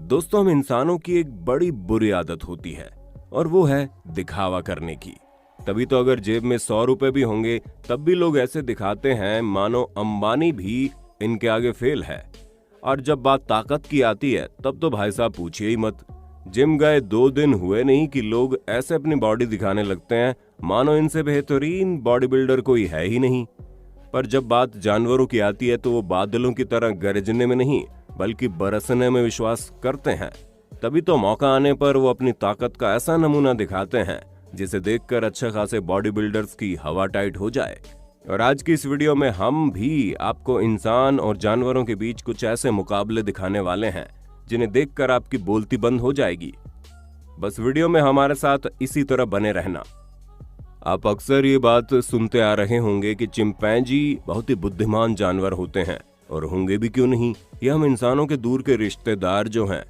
दोस्तों, हम इंसानों की एक बड़ी बुरी आदत होती है और वो है दिखावा करने की। तभी तो अगर जेब में 100 रुपए भी होंगे तब भी लोग ऐसे दिखाते हैं मानो अंबानी भी इनके आगे फेल है। और जब बात ताकत की आती है तब तो भाई साहब पूछिए ही मत। जिम गए 2 दिन हुए नहीं कि लोग ऐसे अपनी बॉडी दिखाने लगते हैं मानो इनसे बेहतरीन बॉडी बिल्डर कोई है ही नहीं। पर जब बात जानवरों की आती है तो वो बादलों की तरह गरजने में नहीं बल्कि बरसने में विश्वास करते हैं। तभी तो मौका आने पर वो अपनी ताकत का ऐसा नमूना दिखाते हैं जिसे देखकर अच्छे खासे बॉडी बिल्डर्स की हवा टाइट हो जाए। और आज की इस वीडियो में हम भी आपको इंसान और जानवरों के बीच कुछ ऐसे मुकाबले दिखाने वाले हैं जिन्हें देखकर आपकी बोलती बंद हो जाएगी। बस वीडियो में हमारे साथ इसी तरह बने रहना। आप अक्सर ये बात सुनते आ रहे होंगे कि चिंपैंजी बहुत ही बुद्धिमान जानवर होते हैं, और होंगे भी क्यों नहीं, ये हम इंसानों के दूर के रिश्तेदार जो हैं।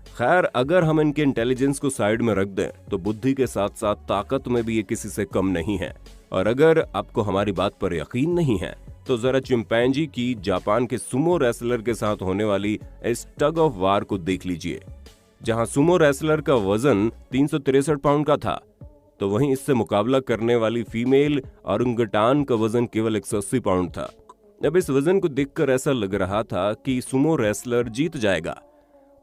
खैर, अगर हम इनके इंटेलिजेंस को साइड में रख दें तो बुद्धि के साथ साथ ताकत में भी ये किसी से कम नहीं है। और अगर आपको हमारी बात पर यकीन नहीं है तो जरा चिंपैंजी की जापान के सुमो रेसलर के साथ होने वाली इस टग ऑफ वार को देख लीजिए। जहां सुमो रेसलर का वजन 363 पाउंड का था, तो वहीं इससे मुकाबला करने वाली फीमेल औरंगुटान का वजन केवल 180 पाउंड था। अब इस वजन को देखकर ऐसा लग रहा था कि सुमो रेसलर जीत जाएगा।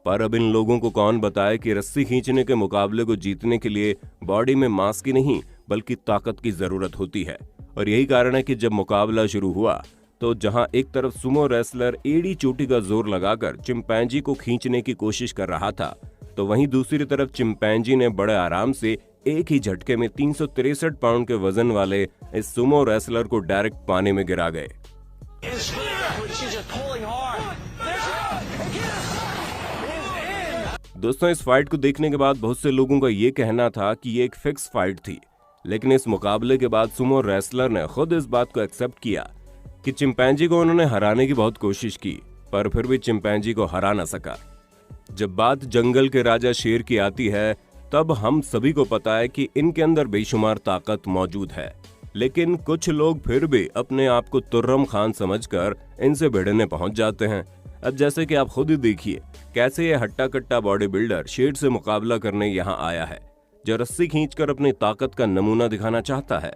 पर अब इन लोगों को कौन बताए कि रस्सी खींचने के मुकाबले को जीतने के लिए बॉडी में मांस की नहीं बल्कि ताकत की जरूरत होती है। और यही कारण है कि जब मुकाबला शुरू हुआ तो जहां एक तरफ सुमो रेसलर एड़ी चोटी का जोर लगाकर चिंपैंजी को खींचने की कोशिश कर रहा था, तो वहीं दूसरी तरफ चिंपैंजी ने बड़े आराम से एक ही झटके में 363 पाउंड के वजन वाले इस सुमो रेसलर को डायरेक्ट पानी में गिरा गए। दोस्तों, इस फाइट को देखने के बाद बहुत से लोगों का ये कहना था कि ये एक फिक्स फाइट थी, लेकिन इस मुकाबले के बाद सुमो रेसलर ने खुद इस बात को एक्सेप्ट किया कि चिंपैंजी को उन्होंने हराने की बहुत कोशिश की, पर फिर भी चिंपैंजी को हरा ना सका। जब बात जंगल के राजा शेर की आती है तब हम सभी को पता है कि इनके अंदर बेशुमार ताकत मौजूद है, लेकिन कुछ लोग फिर भी अपने आप को तुर्रम खान समझकर इनसे भिड़ने पहुंच जाते हैं। अब जैसे कि आप खुद ही देखिए कैसे ये हट्टा कट्टा बॉडी बिल्डर शेर से मुकाबला करने यहाँ आया है, जो रस्सी खींचकर अपनी ताकत का नमूना दिखाना चाहता है।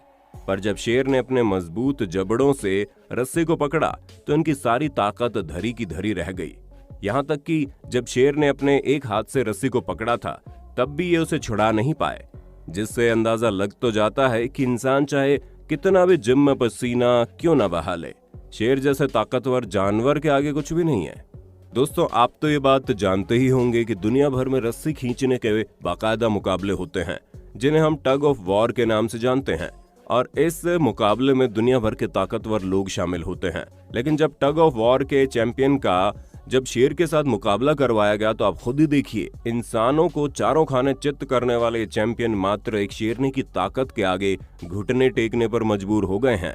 पर जब शेर ने अपने मजबूत जबड़ों से रस्सी को पकड़ा तो इनकी सारी ताकत धरी की धरी रह गई। यहाँ तक कि जब शेर ने अपने एक हाथ से रस्सी को पकड़ा था तब भी ये उसे छुड़ा नहीं पाए, जिससे अंदाजा लग तो जाता है कि इंसान चाहे कितना भी जिम में पसीना क्यों ना बहा ले, शेर जैसे ताकतवर जानवर के आगे कुछ भी नहीं है। दोस्तों, आप तो ये बात जानते ही होंगे कि दुनिया भर में रस्सी खींचने के बाकायदा मुकाबले होते हैं जिन्हें हम टग ऑफ वॉर के नाम से जानते हैं, और इस मुकाबले में दुनिया भर के ताकतवर लोग शामिल होते हैं। लेकिन जब टग ऑफ वॉर के चैंपियन का जब शेर के साथ मुकाबला करवाया गया तो आप खुद ही देखिए, इंसानों को चारों खाने चित्त करने वाले चैंपियन मात्र एक शेरनी की ताकत के आगे घुटने टेकने पर मजबूर हो गए हैं।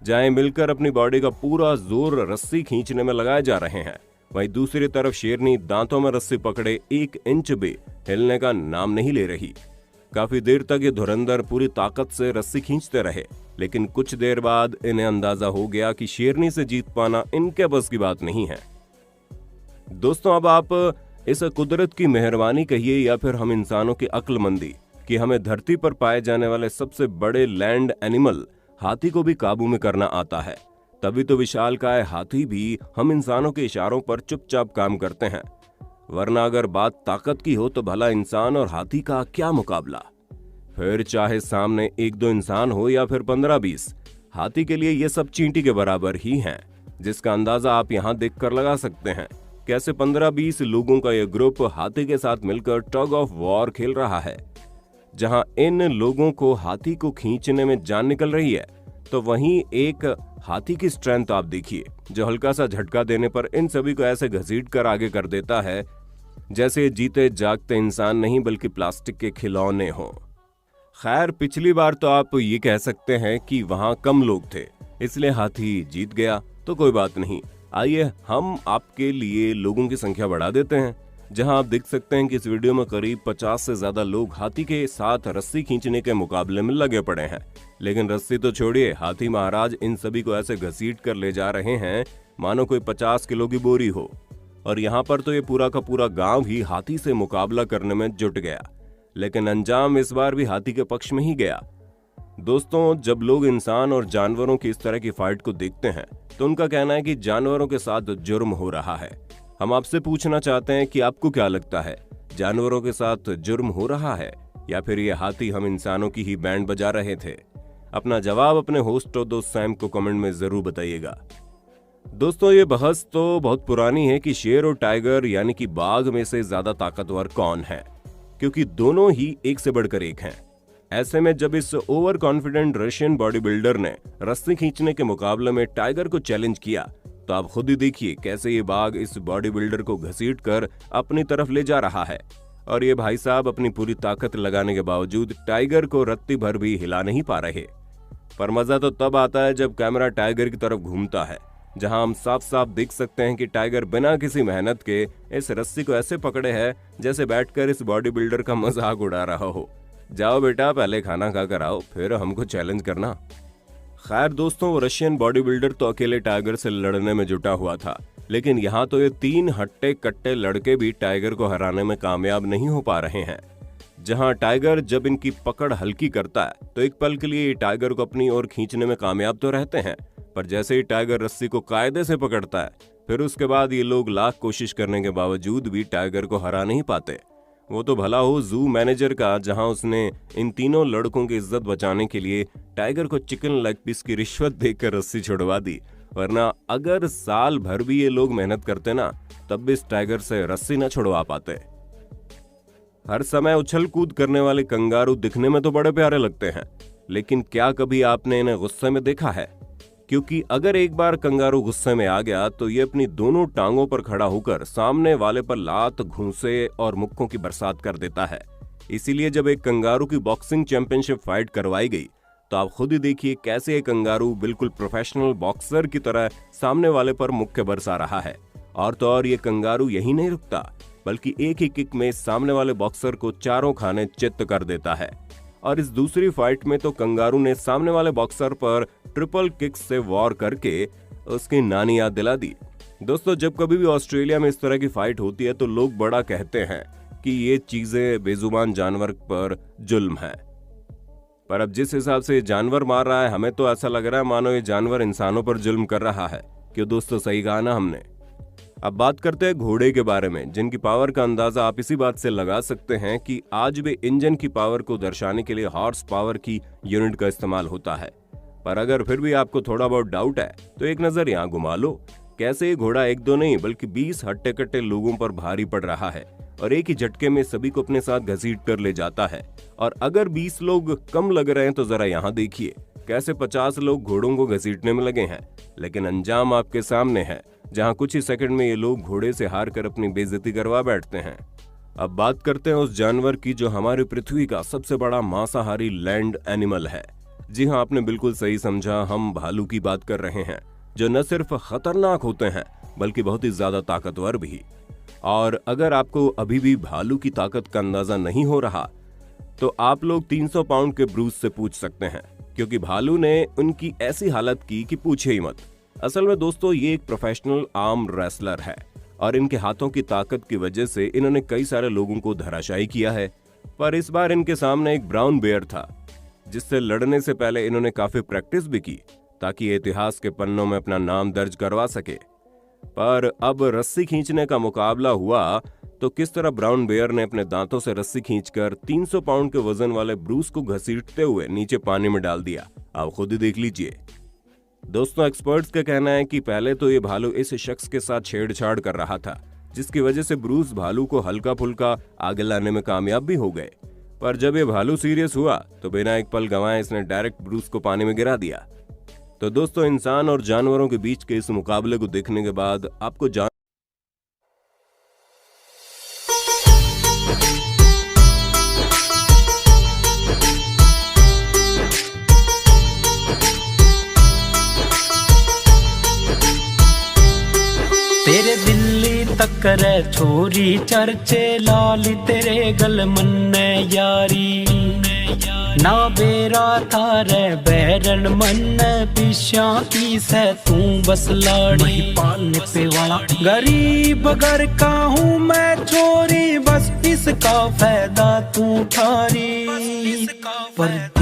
जहां मिलकर अपनी बॉडी का पूरा जोर रस्सी खींचने में लगाए जा रहे हैं, वहीं दूसरी तरफ शेरनी दांतों में रस्सी पकड़े 1 इंच भी हिलने का नाम नहीं ले रही। काफी देर तक ये धुरंधर पूरी ताकत से रस्सी खींचते रहे, लेकिन कुछ देर बाद इन्हें अंदाजा हो गया कि शेरनी से जीत पाना इनके बस की बात नहीं है। दोस्तों, अब आप इस कुदरत की मेहरबानी कहिए या फिर हम इंसानों की अक्लमंदी कि हमें धरती पर पाए जाने वाले सबसे बड़े लैंड एनिमल हाथी को भी काबू में करना आता है। तभी तो विशालकाय हाथी भी हम इंसानों के इशारों पर चुपचाप काम करते हैं। वरना अगर बात ताकत की हो तो भला इंसान और हाथी का क्या मुकाबला। फिर चाहे सामने 1-2 इंसान हो या फिर 15-20, हाथी के लिए ये सब चींटी के बराबर ही हैं, जिसका अंदाजा आप यहाँ देखकर लगा सकते हैं। कैसे 15-20 लोगों का यह ग्रुप हाथी के साथ मिलकर टग ऑफ वॉर खेल रहा है। जहां इन लोगों को हाथी को खींचने में जान निकल रही है, तो वहीं एक हाथी की स्ट्रेंथ आप देखिए, जो हल्का सा झटका देने पर इन सभी को ऐसे घसीट कर आगे कर देता है जैसे जीते जागते इंसान नहीं बल्कि प्लास्टिक के खिलौने हों। खैर, पिछली बार तो आप ये कह सकते हैं कि वहां कम लोग थे इसलिए हाथी जीत गया, तो कोई बात नहीं। आइए हम आपके लिए लोगों की संख्या बढ़ा देते हैं। जहां आप देख सकते हैं कि इस वीडियो में करीब 50 से ज्यादा लोग हाथी के साथ रस्सी खींचने के मुकाबले में लगे पड़े हैं। लेकिन रस्सी तो छोड़िए, हाथी महाराज इन सभी को ऐसे घसीट कर ले जा रहे हैं मानो कोई 50 किलो की बोरी हो। और यहाँ पर तो ये पूरा का पूरा गांव ही हाथी से मुकाबला करने में जुट गया, लेकिन अंजाम इस बार भी हाथी के पक्ष में ही गया। दोस्तों, जब लोग इंसान और जानवरों की इस तरह की फाइट को देखते हैं तो उनका कहना है कि जानवरों के साथ जुर्म हो रहा है। हम आपसे पूछना चाहते हैं कि आपको क्या लगता है, जानवरों के साथ जुर्म हो रहा है या फिर ये हाथी हम इंसानों की ही बैंड बजा रहे थे? अपना जवाब अपने होस्ट और दोस्त सैम को कमेंट में जरूर बताइएगा। दोस्तों, ये बहस तो बहुत पुरानी है कि शेर और टाइगर यानी कि बाघ में से ज्यादा ताकतवर कौन है, क्योंकि दोनों ही एक से बढ़कर एक हैं। ऐसे में जब इस over confident Russian body builder ने रस्सी खींचने के मुकाबले में टाइगर को चैलेंज किया तो आप खुद ही देखिए कैसे ये बाघ इस बॉडी बिल्डर को घसीट कर अपनी तरफ ले जा रहा है। और ये भाई साहब अपनी पूरी ताकत लगाने के बावजूद टाइगर को रत्ती भर भी हिला नहीं पा रहे। पर मजा तो तब आता है जब कैमरा टाइगर की तरफ घूमता है, जहां हम साफ साफ देख सकते हैं कि टाइगर बिना किसी मेहनत के इस रस्सी को ऐसे पकड़े है जैसे बैठकर इस बॉडी बिल्डर का मजाक उड़ा रहा हो। जाओ बेटा, पहले खाना खा कर आओ, फिर हमको चैलेंज करना। खैर दोस्तों, वो रशियन बॉडी बिल्डर तो अकेले टाइगर से लड़ने में जुटा हुआ था, लेकिन यहाँ तो ये 3 हट्टे कट्टे लड़के भी टाइगर को हराने में कामयाब नहीं हो पा रहे हैं। जहाँ टाइगर जब इनकी पकड़ हल्की करता है तो एक पल के लिए ये टाइगर को अपनी ओर खींचने में कामयाब तो रहते हैं, पर जैसे ही टाइगर रस्सी को कायदे से पकड़ता है फिर उसके बाद ये लोग लाख कोशिश करने के बावजूद भी टाइगर को हरा नहीं पाते। वो तो भला हो जू मैनेजर का, जहां उसने इन तीनों लड़कों की इज्जत बचाने के लिए टाइगर को चिकन लेग पीस की रिश्वत देकर रस्सी छुड़वा दी, वरना अगर साल भर भी ये लोग मेहनत करते ना तब भी इस टाइगर से रस्सी न छुड़वा पाते। हर समय उछल कूद करने वाले कंगारू दिखने में तो बड़े प्यारे लगते हैं, लेकिन क्या कभी आपने इन्हें गुस्से में देखा है? क्योंकि अगर एक बार कंगारू गुस्से में आ गया तो ये अपनी दोनों टांगों पर खड़ा होकर सामने वाले पर लात, घूंसे और मुक्कों की बरसात कर देता है। इसीलिए जब एक कंगारू की बॉक्सिंग चैंपियनशिप फाइट करवाई गई तो आप खुद ही देखिए कैसे एक कंगारू बिल्कुल प्रोफेशनल बॉक्सर की तरह सामने वाले पर मुक्के बरसा रहा है। और तो और ये कंगारू यही नहीं रुकता, बल्कि एक ही किक में सामने वाले बॉक्सर को चारों खाने चित्त कर देता है। और इस दूसरी फाइट में तो कंगारू ने सामने वाले बॉक्सर पर ट्रिपल किक से वॉर करके उसकी नानी याद दिला दी। दोस्तों, जब कभी भी ऑस्ट्रेलिया में इस तरह की फाइट होती है तो लोग बड़ा कहते हैं कि ये चीजें बेजुबान जानवर पर जुल्म है, पर अब जिस हिसाब से जानवर मार रहा है हमें तो ऐसा लग रहा है मानो ये जानवर इंसानों पर जुल्म कर रहा है। क्यों दोस्तों, सही कहा ना हमने। अब बात करते हैं घोड़े के बारे में, जिनकी पावर का अंदाजा आप इसी बात से लगा सकते हैं कि आज भी इंजन की पावर को दर्शाने के लिए हॉर्स पावर की यूनिट का इस्तेमाल होता है। पर अगर फिर भी आपको थोड़ा बहुत डाउट है तो एक नजर यहाँ घुमा लो, कैसे ये घोड़ा एक दो नहीं बल्कि 20 हट्टे कट्टे लोगों पर भारी पड़ रहा है और एक ही झटके में सभी को अपने साथ घसीट कर ले जाता है। और अगर 20 लोग कम लग रहे हैं तो जरा यहाँ देखिए कैसे 50 लोग घोड़ों को घसीटने में लगे हैं, लेकिन अंजाम आपके सामने है, जहां कुछ ही सेकंड में ये लोग घोड़े से हार कर अपनी बेइज्जती करवा बैठते हैं। अब बात करते हैं उस जानवर की जो हमारी पृथ्वी का सबसे बड़ा मांसाहारी लैंड एनिमल है। जी हाँ, आपने बिल्कुल सही समझा, हम भालू की बात कर रहे हैं, जो न सिर्फ खतरनाक होते हैं बल्कि बहुत ही ज्यादा ताकतवर भी। और अगर आपको अभी भी भालू की ताकत का अंदाजा नहीं हो रहा तो आप लोग 300 पाउंड के ब्रूस से पूछ सकते हैं, क्योंकि भालू ने उनकी ऐसी हालत की कि पूछे ही मत। असल में दोस्तों, ये एक प्रोफेशनल आर्म रेसलर है और इनके हाथों की ताकत की वजह से इन्होंने कई सारे लोगों को धराशायी किया है। पर इस बार इनके सामने एक ब्राउन बेयर था, जिससे लड़ने से पहले इन्होंने काफी प्रैक्टिस भी की ताकि इतिहास के पन्नों में अपना नाम दर्ज करवा सके। पर अब रस्सी खींचने का मुकाबला हुआ तो किस तरह ब्राउन बेयर ने अपने दांतों से रस्सी खींचकर 300 पाउंड के वजन वाले ब्रूस को घसीटते हुए नीचे पानी में डाल दिया। आप खुद ही देख लीजिए। दोस्तों, एक्सपर्ट्स का कहना है कि पहले तो ये भालू इस शख्स के साथ छेड़छाड़ कर रहा था, जिसकी वजह से ब्रूस भालू को हल्का फुल्का आगे लाने में कामयाब भी हो गए। पर जब ये भालू सीरियस हुआ तो बिना एक पल गंवाए इसने डायरेक्ट ब्रूस को पानी में गिरा दिया। तो दोस्तों, इंसान और जानवरों के बीच के इस मुकाबले को देखने के बाद आपको तेरे दिल्ली तकरे छोरी चर्चे लाली तेरे गल मन्ने यारी ना बेरा थारे बैरन मन पिछा की से तू बस लाड़ी पालने पे वाला गरीब घर का हूँ मैं छोरी बस इसका फायदा तू ठारी पर